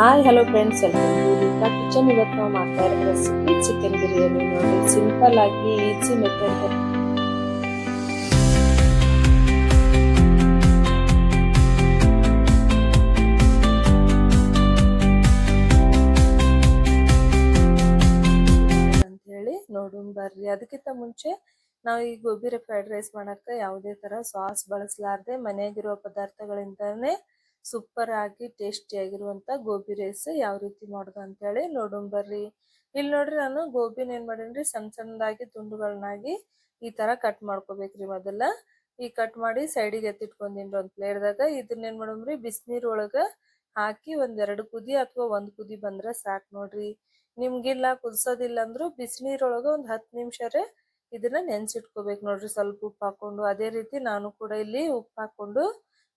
Hi hello friends, welcome to Deepa kitchen. ಇವತ್ತು ನಾವು ಮಾಡ್ತಾ ಇರೋ ರೆಸಿಪಿ ಚಿಕನ್ ಬಿರಿಯಾನಿ. ನೋಡಿ, ಸಿಂಪಲ್ ಆಗಿ ಈಸಿ ಮೆಥಡ್. ಅಂತ ಹೇಳಿ ನೋಡೋಣ ಬರ್ರಿ. ಅದಕ್ಕಿಂತ ಮುಂಚೆ ನಾವು ಈ ಗೋಬಿ ಫ್ರೈಡ್ ರೈಸ್ ಮಾಡಕ್ಕೆ ಯಾವುದೇ ತರ ಸಾಸ್ ಬಳಸಲಾರದೆ ಮನೆಯಾಗಿರುವ ಪದಾರ್ಥಗಳಿಂದಾನೇ ಸೂಪರ್ ಆಗಿ ಟೇಸ್ಟಿ ಆಗಿರುವಂತ ಗೋಬಿ ರೈಸ್ ಯಾವ ರೀತಿ ಮಾಡೋದು ಅಂತ ಹೇಳಿ ನೋಡೋಣ ಬರ್ರಿ. ಇಲ್ಲಿ ನೋಡ್ರಿ, ನಾನು ಗೋಬಿನ ಏನ್ ಮಾಡೇನ್ರಿ, ಸಣ್ಣ ಸಣ್ಣದಾಗಿ ತುಂಡುಗಳನ್ನಾಗಿ ಈ ತರ ಕಟ್ ಮಾಡ್ಕೋಬೇಕ್ರಿ. ಮೊದಲ ಈ ಕಟ್ ಮಾಡಿ ಸೈಡಿಗೆ ಎತ್ತಿಟ್ಕೊಂಡಿನ್ರಿ ಒಂದ್ ಪ್ಲೇಟ್ದಾಗ. ಇದನ್ನ ಏನ್ ಮಾಡೋಮ್ರಿ, ಬಿಸಿನೀರ್ ಒಳಗ ಹಾಕಿ ಒಂದೆರಡು ಕುದಿ ಅಥವಾ ಒಂದ್ ಕುದಿ ಬಂದ್ರೆ ಸಾಕು ನೋಡ್ರಿ. ನಿಮ್ಗಿಲ್ಲ ಕುದಿಸೋದಿಲ್ಲ ಅಂದ್ರು ಬಿಸಿನೀರೊಳಗ ಒಂದ್ 10 ನಿಮಿಷರೇ ಇದನ್ನ ನೆನ್ಸಿಟ್ಕೋಬೇಕು ನೋಡ್ರಿ, ಸ್ವಲ್ಪ ಉಪ್ಪು ಹಾಕೊಂಡು. ಅದೇ ರೀತಿ ನಾನು ಕೂಡ ಇಲ್ಲಿ ಉಪ್ಪು ಹಾಕೊಂಡು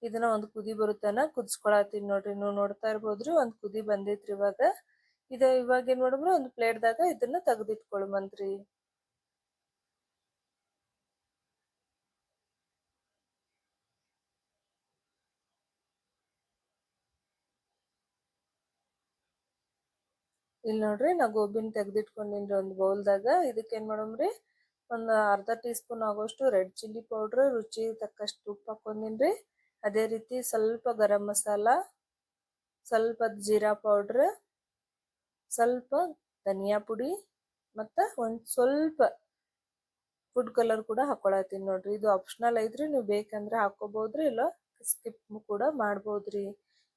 ಇದನ್ನ ಒಂದು ಕುದಿ ಬರುತ್ತನ ಕುದಿಸ್ಕೊಳತ್ತೀನಿ ನೋಡ್ರಿ. ನೀವು ನೋಡ್ತಾ ಇರ್ಬೋದ್ರಿ, ಒಂದ್ ಕುದಿ ಬಂದೈತ್ರಿ ಇವಾಗ. ಇವಾಗ ಏನ್ ಮಾಡಿದ್ರು, ಒಂದು ಪ್ಲೇಟ್ದಾಗ ಇದನ್ನ ತೆಗೆದಿಟ್ಕೊಳ್ಮಂತ್ರಿ. ಇಲ್ಲಿ ನೋಡ್ರಿ, ನಾ ಗೋಬಿನ ತೆಗ್ದಿಟ್ಕೊಂಡಿನ್ರಿ ಒಂದು ಬೌಲ್ದಾಗ. ಇದಕ್ಕೆ ಏನ್ ಮಾಡಮ್ರಿ, ಒಂದು ಅರ್ಧ ಟೀ ಸ್ಪೂನ್ ಆಗೋಷ್ಟು ರೆಡ್ ಚಿಲ್ಲಿ ಪೌಡ್ರ್, ರುಚಿ ತಕ್ಕಷ್ಟು ಉಪ್ಪು ಹಾಕೊಂಡಿನ್ರಿ. ಅದೇ ರೀತಿ ಸ್ವಲ್ಪ ಗರಂ ಮಸಾಲ, ಸ್ವಲ್ಪ ಜೀರಾ ಪೌಡ್ರ್, ಸ್ವಲ್ಪ ಧನಿಯಾ ಪುಡಿ, ಮತ್ತ ಒಂದ್ ಸ್ವಲ್ಪ ಫುಡ್ ಕಲರ್ ಕೂಡ ಹಾಕೊಳತ್ತೀನಿ ನೋಡ್ರಿ. ಇದು ಆಪ್ಷನಲ್ ಐತ್ರಿ, ನೀವು ಬೇಕಂದ್ರೆ ಹಾಕೋಬಹುದ್ರಿ, ಇಲ್ಲ ಸ್ಕಿಪ್ ಕೂಡ ಮಾಡ್ಬೋದ್ರಿ.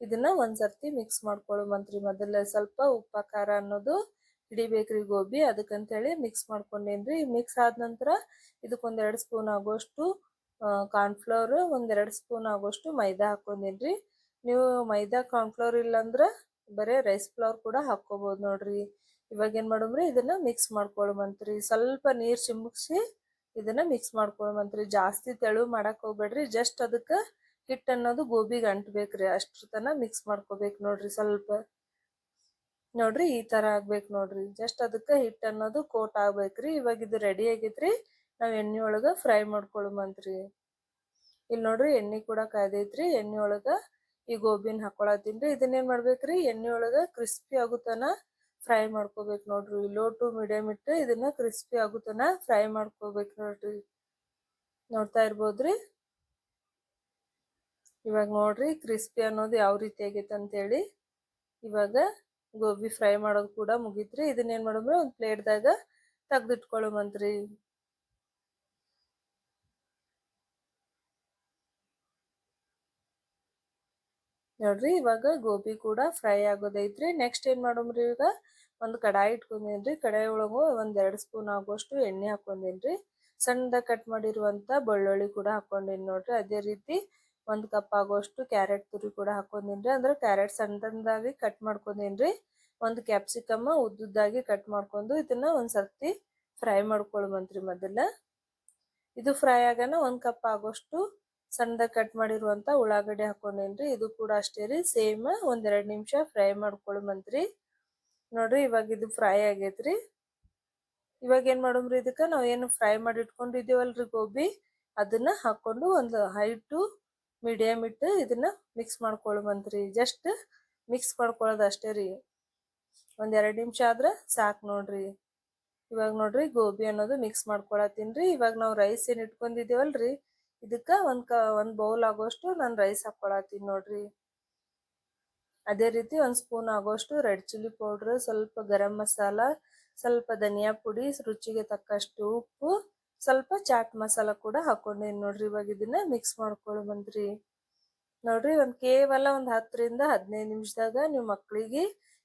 ಇದನ್ನ ಒಂದ್ಸರ್ತಿ ಮಿಕ್ಸ್ ಮಾಡ್ಕೊಳ್ಳುವಂತ್ರಿ. ಮೊದಲ ಸ್ವಲ್ಪ ಉಪ್ಪ ಖಾರ ಅನ್ನೋದು ಹಿಡಿಬೇಕ್ರಿ ಗೋಬಿ, ಅದಕ್ಕಂತ ಹೇಳಿ ಮಿಕ್ಸ್ ಮಾಡ್ಕೊಂಡೇನ್ರಿ. ಮಿಕ್ಸ್ ಆದ ನಂತರ ಇದಕ್ಕೊಂದ್ 2 ಸ್ಪೂನ್ ಆಗೋಷ್ಟು ಕಾರ್ನ್ಫ್ಲವರ್, ಒಂದ್ 2 ಸ್ಪೂನ್ ಆಗೋಷ್ಟು ಮೈದಾ ಹಾಕೊಂಡೇನ್ರಿ. ನೀವು ಮೈದಾ ಕಾರ್ನ್ಫ್ಲವರ್ ಇಲ್ಲಾಂದ್ರ ಬರೇ ರೈಸ್ ಫ್ಲವರ್ ಕೂಡ ಹಾಕೋಬಹುದು ನೋಡ್ರಿ. ಇವಾಗ ಏನ್ ಮಾಡೋಮ್ರಿ, ಇದನ್ನ ಮಿಕ್ಸ್ ಮಾಡ್ಕೊಳ್ಳುವಂತ್ರಿ. ಸ್ವಲ್ಪ ನೀರ್ ಚಿಮುಕ್ಸಿ ಇದನ್ನ ಮಿಕ್ಸ್ ಮಾಡ್ಕೊಳ್ಳುವಂತ್ರಿ. ಜಾಸ್ತಿ ತೆಳು ಮಾಡಕ್ ಹೋಗ್ಬೇಡ್ರಿ, ಜಸ್ಟ್ ಅದಕ್ಕ ಹಿಟ್ ಅನ್ನೋದು ಗೋಬಿಗೆ ಅಂಟ್ಬೇಕ್ರಿ, ಅಷ್ಟ್ರ ತನ ಮಿಕ್ಸ್ ಮಾಡ್ಕೋಬೇಕು ನೋಡ್ರಿ. ಸ್ವಲ್ಪ ನೋಡ್ರಿ, ಈ ತರ ಆಗ್ಬೇಕು ನೋಡ್ರಿ. ಜಸ್ಟ್ ಅದಕ್ಕ ಹಿಟ್ ಅನ್ನೋದು ಕೋಟ್ ಆಗ್ಬೇಕ್ರಿ. ಇವಾಗ ಇದು ರೆಡಿ ಆಗೈತ್ರಿ. ನಾವ್ ಎಣ್ಣೆ ಒಳಗ ಫ್ರೈ ಮಾಡ್ಕೊಳ್ಳುವಂತ್ರಿ. ಇಲ್ಲಿ ನೋಡ್ರಿ, ಎಣ್ಣೆ ಕೂಡ ಕಾಯ್ದೈತ್ರಿ. ಎಣ್ಣೆ ಒಳಗ ಈ ಗೋಬಿನ ಹಾಕೊಳತ್ತೀನ್ರಿ. ಇದನ್ನೇನ್ ಮಾಡ್ಬೇಕ್ರಿ, ಎಣ್ಣೆ ಒಳಗ ಕ್ರಿಸ್ಪಿ ಆಗುತ್ತನ ಫ್ರೈ ಮಾಡ್ಕೋಬೇಕು ನೋಡ್ರಿ. ಲೋ ಟು ಮೀಡಿಯಂ ಇಟ್ಟು ಇದನ್ನ ಕ್ರಿಸ್ಪಿ ಆಗುತ್ತನ ಫ್ರೈ ಮಾಡ್ಕೋಬೇಕು ನೋಡ್ರಿ. ನೋಡ್ತಾ ಇರ್ಬೋದ್ರಿ, ಇವಾಗ ನೋಡ್ರಿ ಕ್ರಿಸ್ಪಿ ಅನ್ನೋದು ಯಾವ ರೀತಿ ಆಗೈತೆ ಅಂತ ಹೇಳಿ. ಇವಾಗ ಗೋಬಿ ಫ್ರೈ ಮಾಡೋದು ಕೂಡ ಮುಗೀತ್ರಿ. ಇದನ್ನ ಏನ್ ಮಾಡೋಮ್ರಿ, ಒಂದ್ ಪ್ಲೇಟ್ದಾಗ ತೆಗ್ದಿಟ್ಕೊಳ್ಳುವಂತ್ರಿ. ನೋಡ್ರಿ, ಇವಾಗ ಗೋಬಿ ಕೂಡ ಫ್ರೈ ಆಗೋದೈತ್ರಿ. ನೆಕ್ಸ್ಟ್ ಏನ್ ಮಾಡೋಮ್ರಿ, ಈಗ ಒಂದು ಕಡಾಯಿ ಇಟ್ಕೊಂಡೇನ್ರಿ. ಕಡಾಯಿ ಒಳಗು ಒಂದ್ 2 ಸ್ಪೂನ್ ಆಗೋಷ್ಟು ಎಣ್ಣೆ ಹಾಕೊಂಡೇನ್ರಿ. ಸಣ್ಣದಾಗ ಕಟ್ ಮಾಡಿರುವಂತ ಬೆಳ್ಳುಳ್ಳಿ ಕೂಡ ಹಾಕೊಂಡೇನಿ ನೋಡ್ರಿ. ಅದೇ ರೀತಿ 1 ಕಪ್ ಆಗೋಷ್ಟು ಕ್ಯಾರೆಟ್ ತುರಿ ಕೂಡ ಹಾಕೊಂಡೇನ್ರಿ. ಅಂದ್ರೆ ಕ್ಯಾರೆಟ್ ಸಣ್ಣದಾಗಿ ಕಟ್ ಮಾಡ್ಕೊಂಡೇನ್ರಿ. ಒಂದು ಕ್ಯಾಪ್ಸಿಕಮ್ ಉದ್ದುದ್ದಾಗಿ ಕಟ್ ಮಾಡ್ಕೊಂಡು ಇದನ್ನ ಒಂದ್ಸರ್ತಿ ಫ್ರೈ ಮಾಡ್ಕೊಳ್ವಂತ್ರಿ. ಮೊದಲ ಇದು ಫ್ರೈ ಆಗಾನ 1 ಕಪ್ ಆಗೋಷ್ಟು ಸಣ್ಣದಾಗಿ ಕಟ್ ಮಾಡಿರುವಂತ ಉಳ್ಳಾಗಡ್ಡಿ ಹಾಕೊಂಡೇನ್ರಿ. ಇದು ಕೂಡ ಅಷ್ಟೇ ರೀ, ಸೇಮ್ ಒಂದ್ 2 ನಿಮಿಷ ಫ್ರೈ ಮಾಡ್ಕೊಳ್ಮಂತ್ರಿ. ನೋಡ್ರಿ, ಇವಾಗ ಇದು ಫ್ರೈ ಆಗೈತ್ರಿ. ಇವಾಗ ಏನ್ ಮಾಡೋಮ್ರಿ, ಇದಕ್ಕ ನಾವ್ ಏನು ಫ್ರೈ ಮಾಡಿ ಇಟ್ಕೊಂಡಿದೀವಲ್ರಿ ಗೋಬಿ, ಅದನ್ನ ಹಾಕೊಂಡು ಒಂದು ಹೈ ಟು ಮೀಡಿಯಂ ಇಟ್ಟು ಇದನ್ನ ಮಿಕ್ಸ್ ಮಾಡ್ಕೊಳ್ಮಂತ್ರಿ. ಜಸ್ಟ್ ಮಿಕ್ಸ್ ಮಾಡ್ಕೊಳ್ಳೋದು ಅಷ್ಟೇ ರೀ. ಒಂದ್ 2 ನಿಮಿಷ ಆದ್ರ ಸಾಕ್ ನೋಡ್ರಿ. ಇವಾಗ ನೋಡ್ರಿ, ಗೋಬಿ ಅನ್ನೋದು ಮಿಕ್ಸ್ ಮಾಡ್ಕೊಳತ್ತೀನ್ರಿ. ಇವಾಗ ನಾವು ರೈಸ್ ಏನ್ ಇಟ್ಕೊಂಡಿದೇವಲ್ರಿ, ಇದಕ್ಕ ಒಂದ್ ಬೌಲ್ ಆಗೋಷ್ಟು ನಾನು ರೈಸ್ ಹಾಕೊಳತ್ತೀನಿ ನೋಡ್ರಿ. ಅದೇ ರೀತಿ 1 ಸ್ಪೂನ್ ಆಗೋಷ್ಟು ರೆಡ್ ಚಿಲ್ಲಿ ಪೌಡ್ರ್, ಸ್ವಲ್ಪ ಗರಂ ಮಸಾಲ, ಸ್ವಲ್ಪ ಧನಿಯಾ ಪುಡಿ, ರುಚಿಗೆ ತಕ್ಕಷ್ಟು ಉಪ್ಪು, ಸ್ವಲ್ಪ ಚಾಟ್ ಮಸಾಲ ಕೂಡ ಹಾಕೊಂಡೇನಿ ನೋಡ್ರಿ. ಇವಾಗ ಇದನ್ನ ಮಿಕ್ಸ್ ಮಾಡ್ಕೊಳ್ಬಂದ್ರಿ. ನೋಡ್ರಿ, ಕೇವಲ ಒಂದ್ 10 ರಿಂದ 15 ನಿಮಿಷದಾಗ ನೀವು ಮಕ್ಕಳಿಗೆ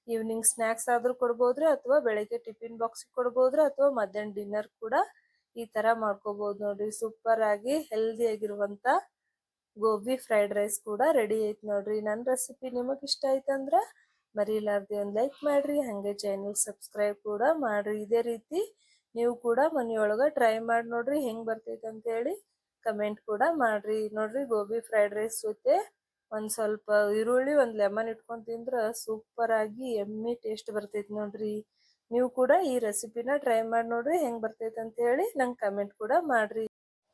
ಈವ್ನಿಂಗ್ ಸ್ನಾಕ್ಸ್ ಆದ್ರೂ ಕೊಡ್ಬೋದ್ರಿ, ಅಥವಾ ಬೆಳಗ್ಗೆ ಟಿಫಿನ್ ಬಾಕ್ಸ್ ಕೊಡ್ಬೋದ್ರಿ, ಅಥವಾ ಮಧ್ಯಾಹ್ನ ಡಿನ್ನರ್ ಕೂಡ ಈ ತರ ಮಾಡ್ಕೋಬಹುದು ನೋಡ್ರಿ. ಸೂಪರ್ ಆಗಿ ಹೆಲ್ದಿ ಆಗಿರುವಂತ ಗೋಬಿ ಫ್ರೈಡ್ ರೈಸ್ ಕೂಡ ರೆಡಿ ಐತ್ ನೋಡ್ರಿ. ನನ್ನ ರೆಸಿಪಿ ನಿಮಗ್ ಇಷ್ಟ ಆಯ್ತಂದ್ರ ಮರಿಲಾರ್ದೆ ಒಂದ್ ಲೈಕ್ ಮಾಡ್ರಿ, ಹಂಗೆ ಚಾನೆಲ್ ಸಬ್ಸ್ಕ್ರೈಬ್ ಕೂಡ ಮಾಡ್ರಿ. ಇದೇ ರೀತಿ ನೀವು ಕೂಡ ಮನೆಯೊಳಗ ಟ್ರೈ ಮಾಡಿ ನೋಡ್ರಿ, ಹೆಂಗ್ ಬರ್ತೈತೆ ಅಂತ ಹೇಳಿ ಕಮೆಂಟ್ ಕೂಡ ಮಾಡ್ರಿ. ನೋಡ್ರಿ, ಗೋಬಿ ಫ್ರೈಡ್ ರೈಸ್ ಜೊತೆ ಒಂದ್ ಸ್ವಲ್ಪ ಈರುಳ್ಳಿ, ಒಂದ್ ಲೆಮನ್ ಇಟ್ಕೊಂಡ್ ತಿಂದ್ರ ಸೂಪರ್ ಆಗಿ ಎಮ್ಮಿ ಟೇಸ್ಟ್ ಬರ್ತೈತಿ ನೋಡ್ರಿ. ನೀವು ಕೂಡ ಈ ರೆಸಿಪಿನ ಟ್ರೈ ಮಾಡಿ ನೋಡ್ರಿ, ಹೆಂಗ್ ಬರ್ತೈತೆ ಅಂತ ಹೇಳಿ ನಂಗೆ ಕಮೆಂಟ್ ಕೂಡ ಮಾಡ್ರಿ.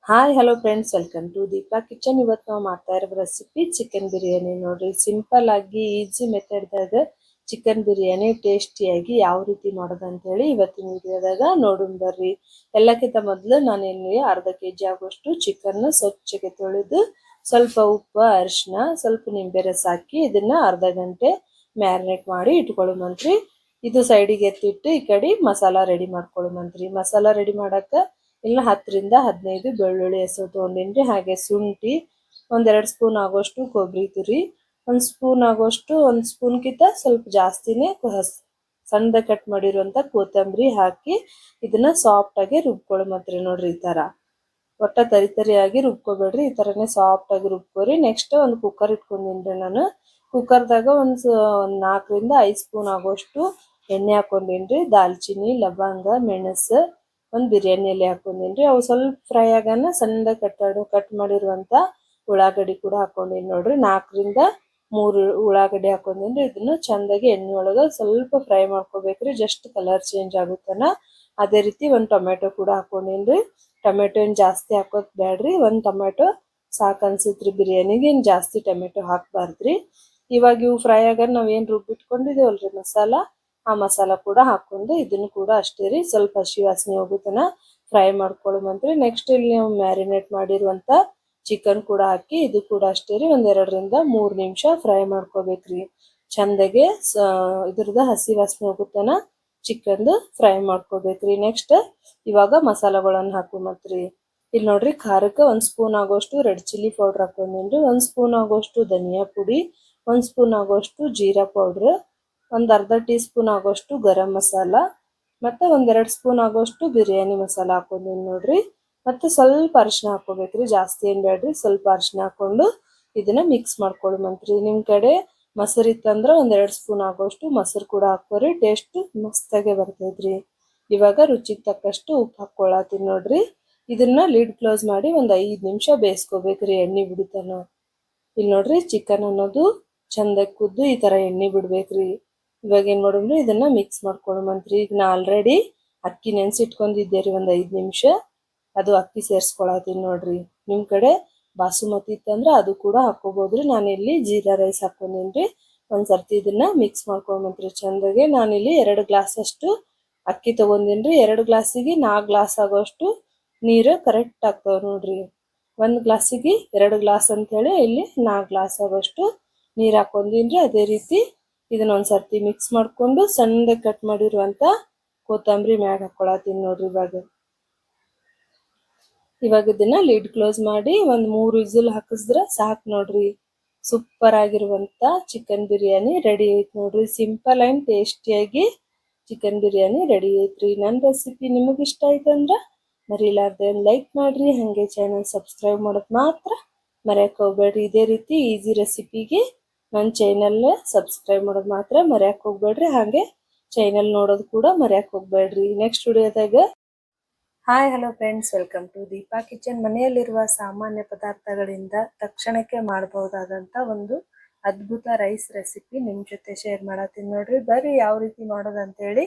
Hi hello friends, welcome to Deepa kitchen. ಇವತ್ತು ನಾವು ಮಾಡ್ತಾ ಇರೋ ರೆಸಿಪಿ ಚಿಕನ್ ಬಿರಿಯಾನಿ ನೋಡ್ರಿ. ಸಿಂಪಲ್ ಆಗಿ ಈಸಿ ಮೆಥಡ್ದಾಗ ಚಿಕನ್ ಬಿರಿಯಾನಿ ಟೇಸ್ಟಿಯಾಗಿ ಯಾವ ರೀತಿ ಮಾಡೋದು ಅಂತೇಳಿ ಇವತ್ತಿನ ವಿಡಿಯೋದಾಗ ನೋಡೋಣ ಬರ್ರಿ. ಎಲ್ಲಕ್ಕಿಂತ ಮೊದಲು ನಾನು ಇಲ್ಲಿ ಅರ್ಧ ಕೆಜಿ ಆಗುವಷ್ಟು ಚಿಕನ್ ಸ್ವಚ್ಛಗೆ ತೊಳೆದು ಸ್ವಲ್ಪ ಉಪ್ಪು ಅರಿಶಿನ ಸ್ವಲ್ಪ ನಿಂಬೆ ರಸ ಹಾಕಿ ಇದನ್ನ ಅರ್ಧ ಗಂಟೆ ಮ್ಯಾರಿನೇಟ್ ಮಾಡಿ ಇಟ್ಕೊಳ್ಳುವಂತ್ರಿ. ಇದು ಸೈಡಿಗೆ ಎತ್ತಿಟ್ಟು ಈ ಕಡೆ ಮಸಾಲಾ ರೆಡಿ ಮಾಡ್ಕೊಳ್ಳುವಂತ್ರಿ. ಮಸಾಲಾ ರೆಡಿ ಮಾಡಕ್ಕ ಇಲ್ಲ 10 ರಿಂದ 15 ಬೆಳ್ಳುಳ್ಳಿ ಹೆಸರು ತಗೊಂಡಿನ್ರಿ. ಹಾಗೆ ಶುಂಠಿ 1-2 ಸ್ಪೂನ್ ಆಗೋಷ್ಟು ಕೊಬ್ಬರಿ ತುರಿ, 1 ಸ್ಪೂನ್ ಆಗೋಷ್ಟು 1 ಸ್ಪೂನ್ಗಿಂತ ಸ್ವಲ್ಪ ಜಾಸ್ತಿನೇ ಸಣ್ಣದಾಗಿ ಕಟ್ ಮಾಡಿರುವಂತ ಕೊತ್ತಂಬರಿ ಹಾಕಿ ಇದನ್ನ ಸಾಫ್ಟ್ ಆಗಿ ರುಬ್ಕೊಳ್ಳುವಂತ್ರಿ. ನೋಡ್ರಿ ಈ ತರ ಒಟ್ಟ ತರಿಯಾಗಿ ರುಬ್ಕೋಬೇಡ್ರಿ, ಈ ತರನೇ ಸಾಫ್ಟ್ ಆಗಿ ರುಬ್ಕೋರಿ. ನೆಕ್ಸ್ಟ್ ಒಂದು ಕುಕ್ಕರ್ ಇಟ್ಕೊಂಡಿನ್ರಿ. ನಾನು ಕುಕ್ಕರ್ದಾಗ ಒಂದು 4 ರಿಂದ 5 ಸ್ಪೂನ್ ಆಗೋಷ್ಟು ಎಣ್ಣೆ ಹಾಕೊಂಡಿನ್ರಿ. ದಾಲ್ಚಿನ್ನಿ, ಲವಂಗ, ಮೆಣಸು, ಒಂದು ಬಿರಿಯಾನಿ ಎಲೆ ಹಾಕೊಂಡಿನ್ರಿ. ಅವು ಸ್ವಲ್ಪ ಫ್ರೈ ಆಗಾನ ಸಣ್ಣದಾಗಿ ಕಟ್ ಮಾಡಿರುವಂತ ಉಳ್ಳಾಗಡ್ಡಿ ಕೂಡ ಹಾಕೊಂಡಿನಿ. ನೋಡ್ರಿ 4 ರಿಂದ 3 ಉಳ್ಳಾಗಡ್ಡಿ ಹಾಕೊಂಡಿನ್ರಿ. ಇದನ್ನ ಚಂದಾಗಿ ಎಣ್ಣೆ ಒಳಗ ಸ್ವಲ್ಪ ಫ್ರೈ ಮಾಡ್ಕೋಬೇಕ್ರಿ, ಜಸ್ಟ್ ಕಲರ್ ಚೇಂಜ್ ಆಗುತ್ತನ. ಅದೇ ರೀತಿ ಒಂದು ಟೊಮೆಟೊ ಕೂಡ ಹಾಕೊಂಡಿನ್ರಿ. ಟೊಮೆಟೊ ಏನ್ ಜಾಸ್ತಿ ಹಾಕೋದ್ ಬ್ಯಾಡ್ರಿ, 1 ಟೊಮೆಟೊ ಸಾಕು ಅನ್ಸುತ್ರಿ ಬಿರಿಯಾನಿಗೆ, ಏನ್ ಜಾಸ್ತಿ ಟೊಮೆಟೊ ಹಾಕ್ಬಾರ್ದ್ರಿ. ಇವಾಗ ಇವು ಫ್ರೈ ಆಗ ನಾವ್ ಏನ್ ರುಬ್ಬಿಟ್ಕೊಂಡಿದೇವಲ್ರಿ ಮಸಾಲ, ಆ ಮಸಾಲ ಕೂಡ ಹಾಕೊಂಡು ಇದನ್ನು ಕೂಡ ಅಷ್ಟೇ ರೀ ಸ್ವಲ್ಪ ಹಸಿ ವಾಸನೆ ಹೋಗುತ್ತನ ಫ್ರೈ ಮಾಡ್ಕೊಳ್ಳುವಂತ್ರಿ. ನೆಕ್ಸ್ಟ್ ಇಲ್ಲಿ ನಾವು ಮ್ಯಾರಿನೇಟ್ ಮಾಡಿರುವಂತ ಚಿಕನ್ ಕೂಡ ಹಾಕಿ ಇದು ಕೂಡ ಅಷ್ಟೇ ರೀ 1-2 ರಿಂದ 3 ನಿಮಿಷ ಫ್ರೈ ಮಾಡ್ಕೋಬೇಕ್ರಿ. ಚಂದಗೆ ಇದ್ರದ ಹಸಿ ವಾಸನೆ ಹೋಗುತ್ತನ ಚಿಕನ್ ಫ್ರೈ ಮಾಡ್ಕೋಬೇಕ್ರಿ. ನೆಕ್ಸ್ಟ್ ಇವಾಗ ಮಸಾಲಗಳನ್ನ ಹಾಕೊಂಬತ್ರಿ. ಇಲ್ಲಿ ನೋಡ್ರಿ ಖಾರಕ್ಕೆ 1 ಸ್ಪೂನ್ ಆಗೋಷ್ಟು ರೆಡ್ ಚಿಲ್ಲಿ ಪೌಡರ್ ಹಾಕೊಂಡಿನ್ರಿ, 1 ಸ್ಪೂನ್ ಆಗೋಷ್ಟು ಧನಿಯಾ ಪುಡಿ, 1 ಸ್ಪೂನ್ ಆಗೋಷ್ಟು ಜೀರಾ ಪೌಡರ್, ಒಂದು ಅರ್ಧ ಟೀ ಸ್ಪೂನ್ ಆಗೋಷ್ಟು ಗರಂ ಮಸಾಲ, ಮತ್ತೆ 1-2 ಸ್ಪೂನ್ ಆಗೋಷ್ಟು ಬಿರಿಯಾನಿ ಮಸಾಲ ಹಾಕೊಂಡಿನಿ ನೋಡ್ರಿ. ಮತ್ತೆ ಸ್ವಲ್ಪ ಅರಿಶಿನ ಹಾಕೋಬೇಕ್ರಿ, ಜಾಸ್ತಿ ಏನ್ ಬೇಡ್ರಿ, ಸ್ವಲ್ಪ ಅರಿಶಿನ ಹಾಕೊಂಡು ಇದನ್ನ ಮಿಕ್ಸ್ ಮಾಡ್ಕೊಳ್ಳುವಂತ್ರಿ. ನಿಮ್ ಕಡೆ ಮೊಸರು ಇತ್ತಂದ್ರ 1-2 ಸ್ಪೂನ್ ಆಗೋಷ್ಟು ಮೊಸರು ಕೂಡ ಹಾಕೋರಿ, ಟೇಸ್ಟ್ ಮಸ್ತಾಗೆ ಬರ್ತೈತ್ರಿ. ಇವಾಗ ರುಚಿಗೆ ತಕ್ಕಷ್ಟು ಉಪ್ಪು ಹಾಕೊಳ್ಳತ್ತೀನಿ ನೋಡ್ರಿ. ಇದನ್ನ ಲಿಡ್ ಕ್ಲೋಸ್ ಮಾಡಿ 5 ನಿಮಿಷ ಬೇಯಿಸ್ಕೋಬೇಕ್ರಿ ಎಣ್ಣೆ ಬಿಡುತ್ತನ. ಇಲ್ಲಿ ನೋಡ್ರಿ ಚಿಕನ್ ಅನ್ನೋದು ಚಂದಾಗಿ ಕುದ್ದು ಈ ತರ ಎಣ್ಣೆ ಬಿಡ್ಬೇಕ್ರಿ. ಇವಾಗ ಏನ್ ಮಾಡೋಣ್ರಿ, ಇದನ್ನ ಮಿಕ್ಸ್ ಮಾಡ್ಕೊಳ್ಳುವಂತ್ರಿ. ಈಗ ನಾ ಆಲ್ರೆಡಿ ಅಕ್ಕಿ ನೆನ್ಸಿಟ್ಕೊಂಡಿದ್ದೆ ರೀ 5 ನಿಮಿಷ, ಅದು ಅಕ್ಕಿ ಸೇರ್ಸ್ಕೊಳತೀನಿ ನೋಡ್ರಿ. ನಿಮ್ ಕಡೆ ಬಾಸುಮತಿ ಇತ್ತಂದ್ರ ಅದು ಕೂಡ ಹಾಕೋಬಹುದ್ರಿ. ನಾನಿಲ್ಲಿ ಜೀರಾ ರೈಸ್ ಹಾಕೊಂಡಿನ್ರಿ. ಒಂದ್ಸರ್ತಿ ಇದನ್ನ ಮಿಕ್ಸ್ ಮಾಡ್ಕೊಂಬಂತ್ರಿ ಚಂದಾಗೆ. ನಾನಿಲ್ಲಿ 2 ಗ್ಲಾಸ್ ಅಷ್ಟು ಅಕ್ಕಿ ತಗೊಂಡಿನ್ರಿ. 2 ಗ್ಲಾಸಿಗೆ 4 ಗ್ಲಾಸ್ ಆಗೋಷ್ಟು ನೀರು ಕರೆಕ್ಟ್ ಆಗ್ತಾವ ನೋಡ್ರಿ. 1 ಗ್ಲಾಸಿಗೆ 2 ಗ್ಲಾಸ್ ಅಂತ ಹೇಳಿ ಇಲ್ಲಿ 4 ಗ್ಲಾಸ್ ಆಗೋಷ್ಟು ನೀರ್ ಹಾಕೊಂಡಿನ್ರಿ. ಅದೇ ರೀತಿ ಇದನ್ನ ಒಂದ್ಸರ್ತಿ ಮಿಕ್ಸ್ ಮಾಡ್ಕೊಂಡು ಸಣ್ಣದಾಗಿ ಕಟ್ ಮಾಡಿರುವಂತ ಕೊತ್ತಂಬರಿ ಮ್ಯಾಗ ಹಾಕೊಳತೀನಿ ನೋಡ್ರಿ. ಇವಾಗ ಇದನ್ನ ಲಿಡ್ ಕ್ಲೋಸ್ ಮಾಡಿ 3 ವಿಸಿಲ್ ಹಾಕಿಸಿದ್ರೆ ಸಾಕು ನೋಡ್ರಿ. ಸೂಪರ್ ಆಗಿರುವಂತ ಚಿಕನ್ ಬಿರಿಯಾನಿ ರೆಡಿ ಐತ್ ನೋಡ್ರಿ. ಸಿಂಪಲ್ ಅಂಡ್ ಟೇಸ್ಟಿಯಾಗಿ ಚಿಕನ್ ಬಿರಿಯಾನಿ ರೆಡಿ ಐತ್ರಿ. ನನ್ನ ರೆಸಿಪಿ ನಿಮಗೆ ಇಷ್ಟ ಆಯ್ತಂದ್ರ ಮರಿಲಾರ್ದೆ ಲೈಕ್ ಮಾಡ್ರಿ, ಹಂಗೆ ಚಾನಲ್ ಸಬ್ಸ್ಕ್ರೈಬ್ ಮಾಡೋದು ಮಾತ್ರ ಮರೆಯಕ್ಕೆ ಹೋಗ್ಬೇಡ್ರಿ. ಇದೇ ರೀತಿ ಈಸಿ ರೆಸಿಪಿಗೆ ನನ್ನ ಚಾನಲ್ ಸಬ್ಸ್ಕ್ರೈಬ್ ಮಾಡೋದು ಮಾತ್ರ ಮರೆಯಕ್ಕೆ ಹೋಗ್ಬೇಡ್ರಿ, ಹಾಗೆ ಚಾನಲ್ ನೋಡೋದು ಕೂಡ ಮರೆಯಕ್ಕೆ ಹೋಗ್ಬೇಡ್ರಿ. ನೆಕ್ಸ್ಟ್ ವಿಡಿಯೋದಾಗ hi hello friends, welcome to Deepa kitchen. ಮನೆಯಲ್ಲಿರುವ ಸಾಮಾನ್ಯ ಪದಾರ್ಥಗಳಿಂದ ತಕ್ಷಣಕ್ಕೆ ಮಾಡಬಹುದಾದಂತ ಒಂದು ಅದ್ಭುತ ರೈಸ್ ರೆಸಿಪಿ ನಿಮ್ ಜೊತೆ ಶೇರ್ ಮಾಡತ್ತೀನಿ ನೋಡ್ರಿ. ಬರ್ರಿ ಯಾವ ರೀತಿ ಮಾಡೋದು ಅಂತೇಳಿ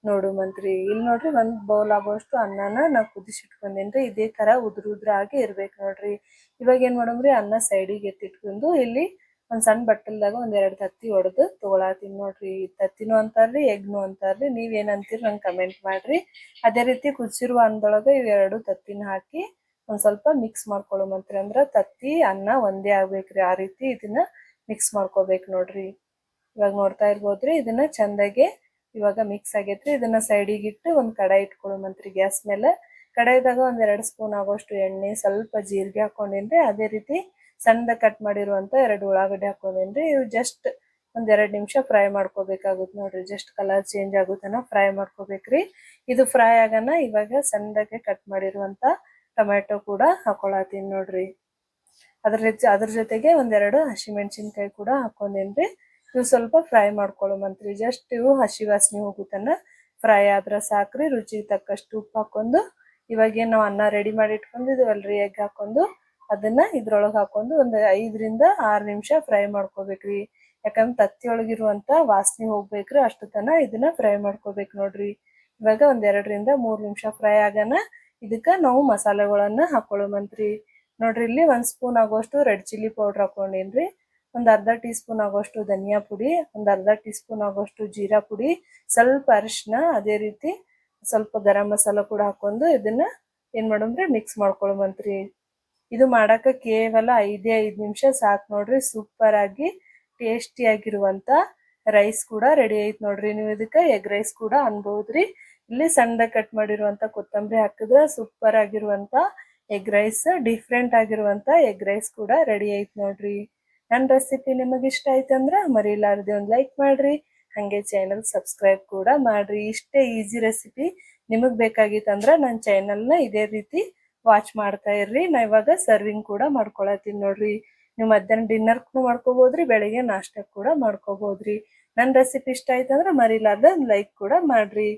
ನೋಡುವಂತ್ರಿ. ಇಲ್ಲಿ ನೋಡ್ರಿ 1 ಬೌಲ್ ಆಗೋಷ್ಟು ಅನ್ನನ ನಾ ಕುದಿಸಿಟ್ಕೊಂಡೇನ್ರಿ. ಇದೇ ತರ ಉದ್ರಾಗಿ ಇರ್ಬೇಕು ನೋಡ್ರಿ. ಇವಾಗ ಏನ್ ಮಾಡೋಮ್ರಿ, ಅನ್ನ ಸೈಡಿಗೆ ಎತ್ತಿಟ್ಕೊಂಡು ಇಲ್ಲಿ ಒಂದ್ ಸಣ್ಣ ಬಟ್ಟಲ್ದಾಗ 1-2 ತತ್ತಿ ಹೊಡೆದು ತಗೊಳತೀನಿ ನೋಡ್ರಿ. ತತ್ತಿನೂ ಅಂತಾರ್ರಿ, ಎಗ್ನು ಅಂತಾರ್ರಿ, ನೀವ್ ಏನಂತೀರಿ ನಂಗೆ ಕಮೆಂಟ್ ಮಾಡ್ರಿ. ಅದೇ ರೀತಿ ಕುದಿಸಿರುವ ಅನ್ನದೊಳಗೆ ಇವೆರಡು ತತ್ತಿನ ಹಾಕಿ ಒಂದ್ ಸ್ವಲ್ಪ ಮಿಕ್ಸ್ ಮಾಡ್ಕೊಳ್ಳುವಂತ್ರಿ. ಅಂದ್ರ ತತ್ತಿ ಅನ್ನ ಒಂದೇ ಆಗ್ಬೇಕ್ರಿ, ಆ ರೀತಿ ಇದನ್ನ ಮಿಕ್ಸ್ ಮಾಡ್ಕೋಬೇಕು ನೋಡ್ರಿ. ಇವಾಗ ನೋಡ್ತಾ ಇರ್ಬೋದ್ರಿ, ಇದನ್ನ ಚಂದಾಗೆ ಇವಾಗ ಮಿಕ್ಸ್ ಆಗೈತ್ರಿ. ಇದನ್ನ ಸೈಡಿಗೆ ಇಟ್ಟು ಒಂದ್ ಕಡಾಯಿ ಇಟ್ಕೊಳ್ಳುವಂತ್ರಿ ಗ್ಯಾಸ್ ಮೇಲೆ. ಕಡಾಯಿದಾಗ 1-2 ಸ್ಪೂನ್ ಆಗೋಷ್ಟು ಎಣ್ಣೆ, ಸ್ವಲ್ಪ ಜೀರಿಗೆ ಹಾಕೊಂಡಿನ್ರಿ. ಅದೇ ರೀತಿ ಸಣ್ಣದಾಗಿ ಕಟ್ ಮಾಡಿರುವಂತ 2 ಉಳ್ಳಾಗಡ್ಡಿ ಹಾಕೊಂಡಿನ್ರಿ. ಇವು ಜಸ್ಟ್ 1-2 ನಿಮಿಷ ಫ್ರೈ ಮಾಡ್ಕೋಬೇಕಾಗುತ್ತೆ ನೋಡ್ರಿ. ಜಸ್ಟ್ ಕಲರ್ ಚೇಂಜ್ ಆಗುತ್ತನ ಫ್ರೈ ಮಾಡ್ಕೋಬೇಕ್ರಿ. ಇದು ಫ್ರೈ ಆಗನ ಇವಾಗ ಸಣ್ಣದಾಗಿ ಕಟ್ ಮಾಡಿರುವಂತ ಟೊಮೆಟೊ ಕೂಡ ಹಾಕೊಳತೀನಿ ನೋಡ್ರಿ. ಅದ್ರ ಜೊತೆಗೆ 1-2 ಹಸಿಮೆಣಸಿನಕಾಯಿ ಕೂಡ ಹಾಕೊಂಡೇನ್ರಿ. ಇವು ಸ್ವಲ್ಪ ಫ್ರೈ ಮಾಡ್ಕೊಳ್ಳುವಂತ್ರಿ. ಜಸ್ಟ್ ಇವು ಹಸಿ ವಾಸನೆ ಹೋಗುತ್ತನ ಫ್ರೈ ಆದ್ರ ಸಾಕ್ರಿ. ರುಚಿಗೆ ತಕ್ಕಷ್ಟು ಉಪ್ಪು ಹಾಕೊಂಡು ಇವಾಗ ನಾವು ಅನ್ನ ರೆಡಿ ಮಾಡಿ ಇಟ್ಕೊಂಡಿದ್ವಲ್ರಿ, ಎಗ್ ಹಾಕೊಂಡು ಅದನ್ನ ಇದ್ರೊಳಗೆ ಹಾಕೊಂಡು 5 ರಿಂದ 6 ನಿಮಿಷ ಫ್ರೈ ಮಾಡ್ಕೋಬೇಕ್ರಿ. ಯಾಕಂದ್ರೆ ತತ್ತಿ ಒಳಗಿರುವಂತ ವಾಸನೆ ಹೋಗ್ಬೇಕ್ರಿ, ಅಷ್ಟು ತನ ಇದನ್ನ ಫ್ರೈ ಮಾಡ್ಕೋಬೇಕು ನೋಡ್ರಿ. ಇವಾಗ 1-2 ರಿಂದ 3 ನಿಮಿಷ ಫ್ರೈ ಆಗನ ಇದಕ್ಕ ನಾವು ಮಸಾಲೆಗಳನ್ನ ಹಾಕೊಳ್ಳುವಂತ್ರಿ. ನೋಡ್ರಿ ಇಲ್ಲಿ 1 ಸ್ಪೂನ್ ಆಗೋಷ್ಟು ರೆಡ್ ಚಿಲ್ಲಿ ಪೌಡರ್ ಹಾಕೊಂಡಿನ್ರಿ, ಒಂದು ಅರ್ಧ ಟೀ ಸ್ಪೂನ್ ಆಗೋಷ್ಟು ಧನಿಯಾ ಪುಡಿ, ಒಂದು ಅರ್ಧ ಟೀ ಸ್ಪೂನ್ ಆಗೋಷ್ಟು ಜೀರಾ ಪುಡಿ, ಸ್ವಲ್ಪ ಅರಿಶಿನ, ಅದೇ ರೀತಿ ಸ್ವಲ್ಪ ಗರಂ ಮಸಾಲ ಕೂಡ ಹಾಕೊಂಡು ಇದನ್ನ ಏನ್ ಮಾಡೋಣ್ರಿ ಮಿಕ್ಸ್ ಮಾಡ್ಕೊಳ್ಬಂತ್ರಿ. ಇದು ಮಾಡಾಕ ಕೇವಲ 5 ನಿಮಿಷ ಸಾಕು ನೋಡ್ರಿ. ಸೂಪರ್ ಆಗಿ ಟೇಸ್ಟಿ ಆಗಿರುವಂತ ರೈಸ್ ಕೂಡ ರೆಡಿ ಐತ್ ನೋಡ್ರಿ. ನೀವು ಇದಕ್ಕೆ ಎಗ್ ರೈಸ್ ಕೂಡ ಅನ್ಬಹುದ್ರಿ. ಇಲ್ಲಿ ಸಣ್ಣದಾಗಿ ಕಟ್ ಮಾಡಿರುವಂತ ಕೊತ್ತಂಬರಿ ಹಾಕಿದ್ರೆ ಸೂಪರ್ ಆಗಿರುವಂತ ಎಗ್ ರೈಸ್, ಡಿಫ್ರೆಂಟ್ ಆಗಿರುವಂತ ಎಗ್ ರೈಸ್ ಕೂಡ ರೆಡಿ ಐತ್ ನೋಡ್ರಿ. ನನ್ನ ರೆಸಿಪಿ ನಿಮಗೆ ಇಷ್ಟ ಆಯ್ತಂದ್ರ ಮರಿಲಾರ್ದೆ ಒಂದು ಲೈಕ್ ಮಾಡ್ರಿ, ಹಂಗೆ ಚಾನಲ್ ಸಬ್ಸ್ಕ್ರೈಬ್ ಕೂಡ ಮಾಡ್ರಿ. ಇಷ್ಟೇ ಈಸಿ ರೆಸಿಪಿ ನಿಮಗ್ ಬೇಕಾಗಿತ್ತಂದ್ರ ನನ್ನ ಚಾನಲ್ನ ಇದೇ ರೀತಿ ವಾಚ್ ಮಾಡ್ತಾ ಇರ್ರಿ. ನಾ ಇವಾಗ ಸರ್ವಿಂಗ್ ಕೂಡ ಮಾಡ್ಕೊಳತ್ತೀನಿ ನೋಡ್ರಿ. ನೀವು ಮಧ್ಯಾಹ್ನ ಡಿನ್ನರ್ಗೂ ಮಾಡ್ಕೋಬಹುದ್ರಿ, ಬೆಳಿಗ್ಗೆ ನಾಷ್ಟಕ್ಕೆ ಕೂಡ ಮಾಡ್ಕೋಬಹುದ್ರಿ. ನನ್ನ ರೆಸಿಪಿ ಇಷ್ಟ ಆಯ್ತಂದ್ರ ಮರಿಲಾರ್ದೆ ಒಂದು ಲೈಕ್ ಕೂಡ ಮಾಡ್ರಿ.